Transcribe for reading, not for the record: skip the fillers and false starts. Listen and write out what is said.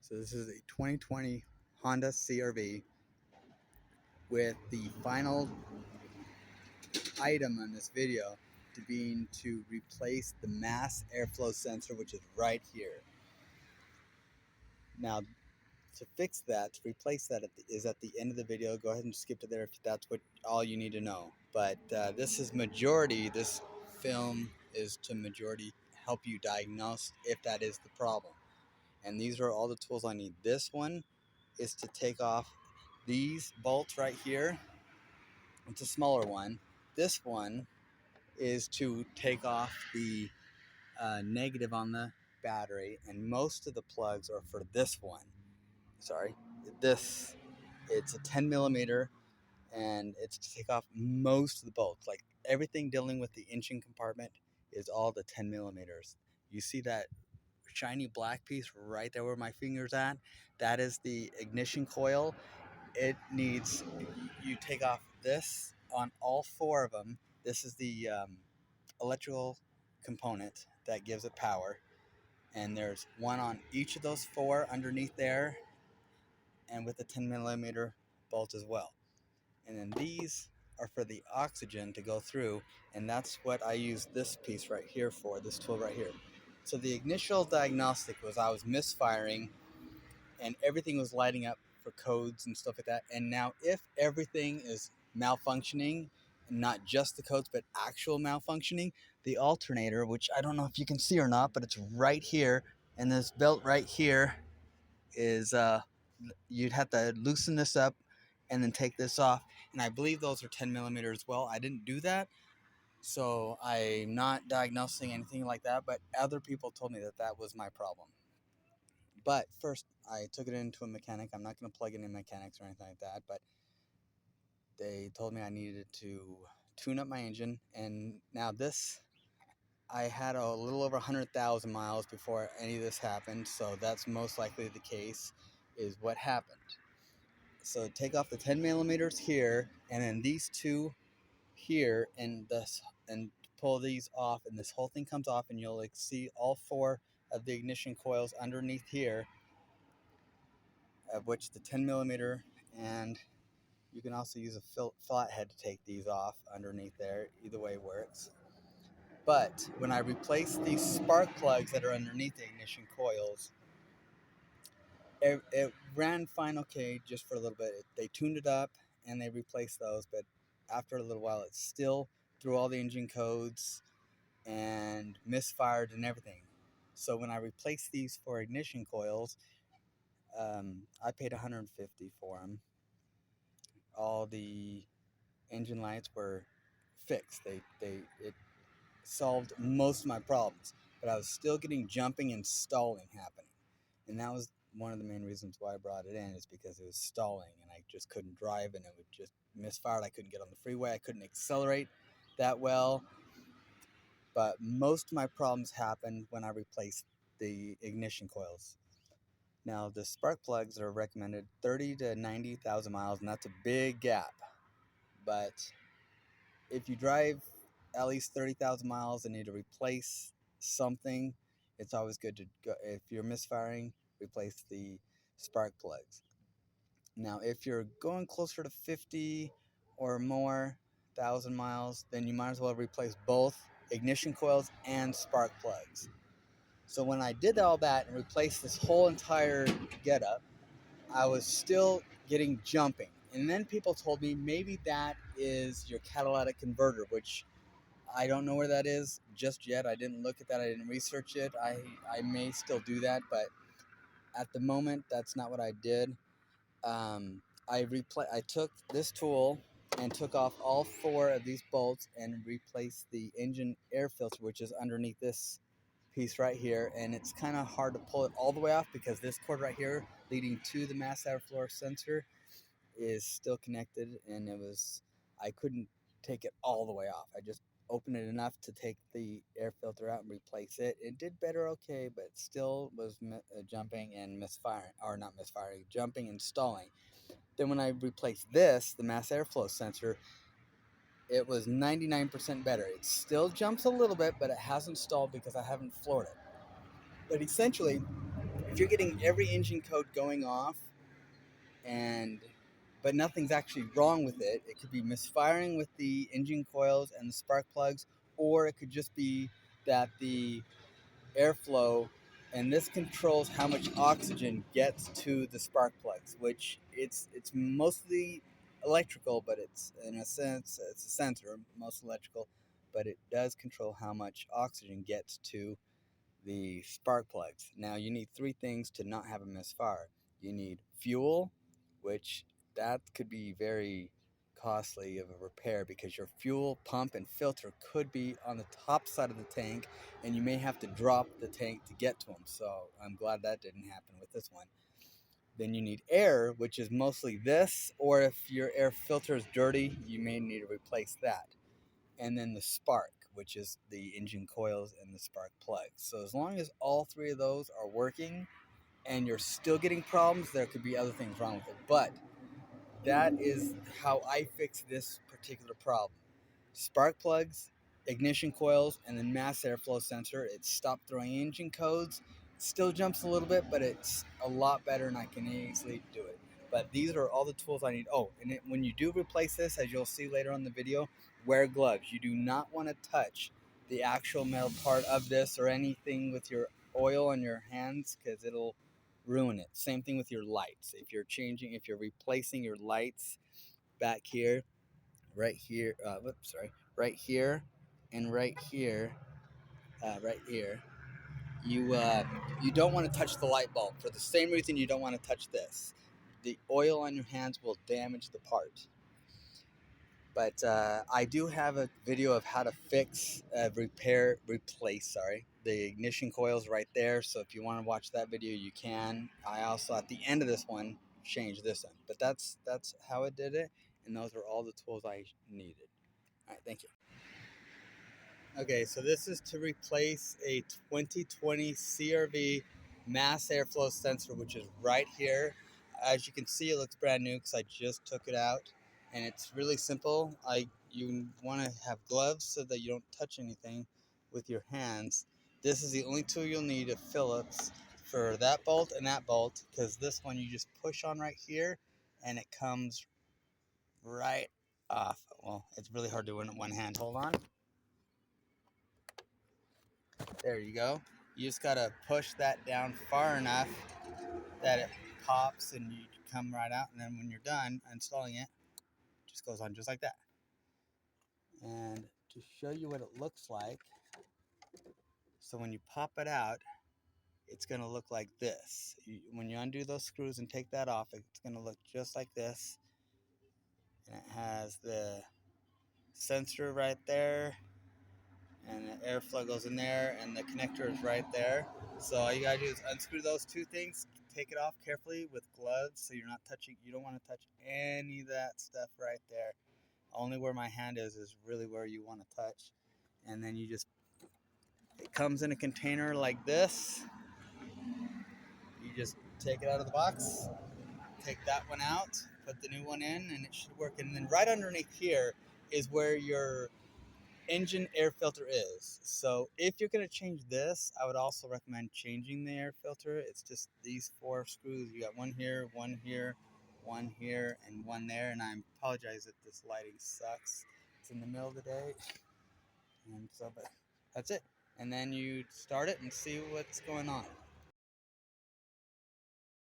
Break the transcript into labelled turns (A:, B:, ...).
A: So this is a 2020 Honda CRV with the final item on this video to being to replace the mass airflow sensor, which is right here. Now, to fix that, to replace that is at the end of the video. Go ahead and skip to there if that's what all you need to know. But this film is to majority help you diagnose if that is the problem. And these are all the tools I need. This one is to take off these bolts right here. It's a smaller one. This one is to take off the negative on the battery, and most of the plugs are for this one. Sorry, this, it's a 10 millimeter, and it's to take off most of the bolts. Like everything dealing with the engine compartment is all the 10 millimeters. You see that shiny black piece right there where my finger's at? That is the ignition coil. It needs, you take off this on all four of them. This is the electrical component that gives it power, and there's one on each of those four underneath there, and with a 10 millimeter bolt as well. And then these are for the oxygen to go through, and that's what I use this piece right here for, this tool right here. So the initial diagnostic was I was misfiring and everything was lighting up for codes and stuff like that. And now if everything is malfunctioning, not just the codes, but actual malfunctioning, the alternator, which I don't know if you can see or not, but it's right here, and this belt right here is, you'd have to loosen this up and then take this off. And I believe those are 10 millimeters as well. I didn't do that, so I'm not diagnosing anything like that, but other people told me that that was my problem. But first, I took it into a mechanic. I'm not going to plug in mechanics or anything like that, but they told me I needed to tune up my engine. And now this, I had a little over 100,000 miles before any of this happened, so that's most likely the case, is what happened. So take off the 10 millimeters here, and then these two here, and pull these off, and this whole thing comes off, and you'll see all four of the ignition coils underneath here, of which the 10 millimeter, and you can also use a flathead to take these off underneath there. Either way works. But when I replace these spark plugs that are underneath the ignition coils, it ran fine okay just for a little bit. They tuned it up and they replaced those, but after a little while it still threw all the engine codes and misfired and everything. So when I replaced these for ignition coils, I paid $150 for them. All the engine lights were fixed. It solved most of my problems, but I was still getting jumping and stalling happening. And that was one of the main reasons why I brought it in, is because it was stalling and I just couldn't drive, and it would just misfire. I couldn't get on the freeway. I couldn't accelerate that well. But most of my problems happened when I replaced the ignition coils. Now, the spark plugs are recommended 30 to 90,000 miles, and that's a big gap. But if you drive at least 30,000 miles and need to replace something, it's always good to go. If you're misfiring, replace the spark plugs. Now, if you're going closer to 50 or more thousand miles, then you might as well replace both ignition coils and spark plugs. So when I did all that and replaced this whole entire getup, I was still getting jumping. And then people told me maybe that is your catalytic converter, which I don't know where that is just yet. I didn't look at that. I didn't research it. I may still do that, but at the moment, that's not what I did. I took this tool and took off all four of these bolts and replaced the engine air filter, which is underneath this piece right here. And it's kind of hard to pull it all the way off because this cord right here leading to the mass airflow sensor is still connected, and I couldn't take it all the way off. I just opened it enough to take the air filter out and replace it. It did better okay, but still was jumping and misfiring, or not misfiring, jumping and stalling. Then when I replaced this, the mass airflow sensor, it was 99% better. It still jumps a little bit, but it hasn't stalled because I haven't floored it. But essentially, if you're getting every engine code going off but nothing's actually wrong with it, it could be misfiring with the engine coils and the spark plugs, or it could just be that the airflow, and this controls how much oxygen gets to the spark plugs, which it's mostly electrical, but it's in a sense it's a sensor, most electrical, but it does control how much oxygen gets to the spark plugs. Now you need three things to not have a misfire. You need fuel, which that could be very costly of a repair because your fuel pump and filter could be on the top side of the tank and you may have to drop the tank to get to them. So I'm glad that didn't happen with this one. Then you need air, which is mostly this, or if your air filter is dirty, you may need to replace that. And then the spark, which is the engine coils and the spark plugs. So as long as all three of those are working and you're still getting problems, there could be other things wrong with it. But that is how I fix this particular problem. Spark plugs, ignition coils, and then mass airflow sensor. It stopped throwing engine codes. It still jumps a little bit, but it's a lot better and I can easily do it. But these are all the tools I need. Oh, and when you do replace this, as you'll see later on in the video, wear gloves. You do not want to touch the actual metal part of this or anything with your oil on your hands because it'll ruin it. Same thing with your lights. If you're replacing your lights back here, right here, right here, and right here, you don't want to touch the light bulb for the same reason you don't want to touch this. The oil on your hands will damage the part. But I do have a video of how to replace the ignition coils right there. So if you want to watch that video, you can. I also, at the end of this one, changed this one. But that's how it did it. And those are all the tools I needed. All right, thank you. Okay, so this is to replace a 2020 CRV mass airflow sensor, which is right here. As you can see, it looks brand new because I just took it out, and it's really simple. You want to have gloves so that you don't touch anything with your hands. This is the only tool you'll need of Phillips for that bolt and that bolt, because this one you just push on right here, and it comes right off. Well, it's really hard to do it in one hand. Hold on. There you go. You just gotta push that down far enough that it pops and you come right out. And then when you're done installing it, it just goes on just like that. And to show you what it looks like, so when you pop it out, it's gonna look like this. When you undo those screws and take that off, it's gonna look just like this. And it has the sensor right there, and the airflow goes in there, and the connector is right there. So all you gotta do is unscrew those two things, take it off carefully with gloves so you're not touching, you don't want to touch any of that stuff right there. Only where my hand is really where you want to touch. And then you just, it comes in a container like this. You just take it out of the box, take that one out, put the new one in, and it should work. And then right underneath here is where your engine air filter is. So if you're going to change this, I would also recommend changing the air filter. It's just these 4 screws. You got one here, one here, one here, and one there. And I apologize if this lighting sucks. It's in the middle of the day. And so, but that's it. And then you start it and see what's going on.